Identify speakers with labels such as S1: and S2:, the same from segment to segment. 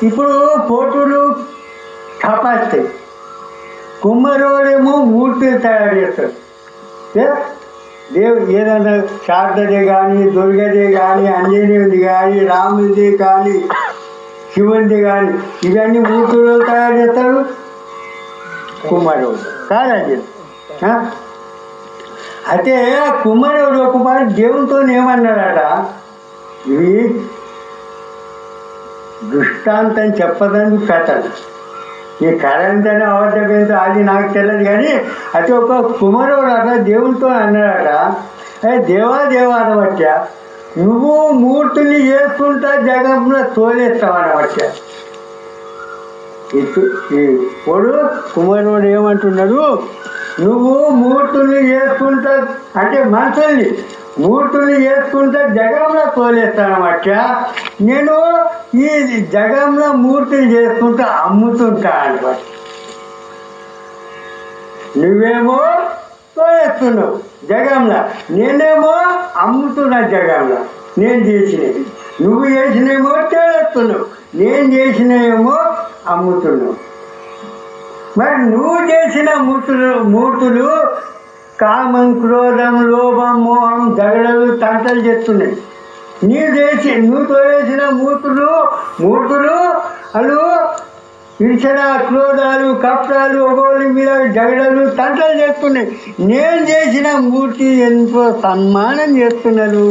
S1: ఇప్పుడు పోటులు తపాస్తాయి, కుమ్మరోడేమో మూర్తిని తయారు చేస్తాడు. ఏదైనా శారదదే కానీ, దుర్గదే కానీ, ఆంజనేయుది కానీ, రాముడిది కానీ, శివుడిది కానీ, ఇవన్నీ మూర్తులు తయారు చేస్తాడు కుమ్మరోడు కాదండి. అయితే కుమ్మరోడు ఒక మాట దేవునితో ఏమన్నాడట, ఇవి దృష్టాంతం చెప్పదని కథలు, ఈ కరెంట్ అని అవద్దమైతే అది నాకు తెలియదు. కానీ అయితే ఒక కుమారుడు అట దేవునితో అన్నాడట, దేవా అనవచ్చ, నువ్వు మూర్తిని చేసుకుంటా జగంలో తోలేస్తావనవచ్చ. ఇప్పుడు కుమారుడు ఏమంటున్నాడు, నువ్వు మూర్తుల్ని చేసుకుంటా అంటే మనుషుల్ని మూర్తుల్ని చేసుకుంటే జగంలో తోలేస్తానమాట, నేను ఈ జగంలో మూర్తిని చేసుకుంటా అమ్ముతుంటా అనమాట. నువ్వేమో తోలేస్తున్నావు జగంలో, నేనేమో అమ్ముతున్నా జగంలో. నేను చేసినవి నువ్వు చేసినేమో తేలేస్తున్నావు, నేను చేసినేమో అమ్ముతున్నావు. మరి నువ్వు చేసిన మూర్తులు కామం, క్రోధం, లోభం, మోహం, దగడలు, తంటలు చేస్తున్నాయి. నువ్వు తోలేసిన మూర్తులు అలు ఇర్షణ, క్రోధాలు, కప్టాలు, ఒగోలి మీద జగడలు, తంటలు చేస్తున్నాయి. నేను చేసిన మూర్తి ఎంతో సన్మానం చేస్తున్నారు.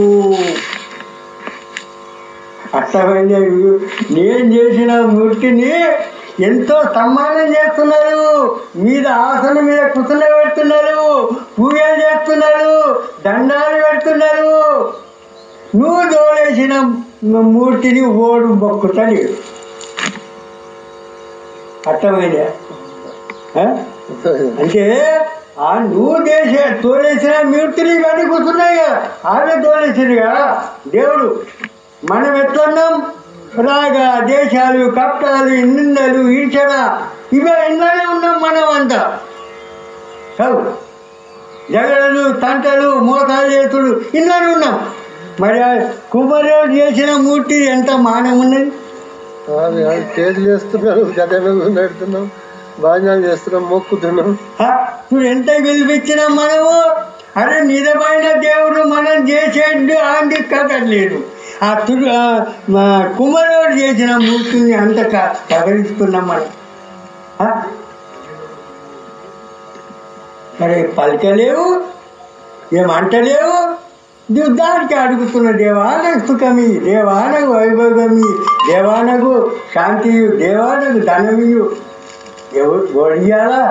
S1: అర్థమైంది? నేను చేసిన మూర్తిని ఎంతో సన్మానం చేస్తున్నారు, మీద ఆసనం మీద కుసన పెడుతున్నారు, పూజలు చేస్తున్నారు, దండాలు పెడుతున్నారు. నువ్వు తోలేసిన మూర్తిని ఓడు మొక్కుతాడు. అర్థమైందా? అంటే నువ్వు తోలేసిన మూర్తిని కానీ కూర్చున్నాయి కదా, ఆమె తోలేసింది కదా దేవుడు. మనం ఎట్లున్నాం? రాగా, దేశాలు, కప్టాలు, నిందలు, ఈర్షణ, ఇవే ఇళ్ళనే ఉన్నాం మనం అంతా. జగడలు, తంటలు, మోసాలు చేసుడు ఇళ్ళనే ఉన్నాం. మరి కుమారుడు చేసిన మూర్తి ఎంత మానం ఉన్నది.
S2: చేతులు చేస్తున్నారు, జగలు నడుతున్నాం, బాధ్యాలు చేస్తున్నాం, మొక్కుతున్నాం.
S1: నువ్వు ఎంత పిలిపించినాం మనము. అరే నిజమైన దేవుడు మనం చేసేది ఆంటి కదలేదు. కుమారుడు చేసిన మూర్తిని అంత కదిలిస్తున్నాం మనం. మరి పలకలేవు, ఏమంటలేవు. నువ్వు దానికి అడుగుతున్న దేవానకు సుఖమి, దేవానకు వైభోగమి, దేవానకు శాంతియు, దేవానకు ధనమియు. ఎవరు ఒడియాలా?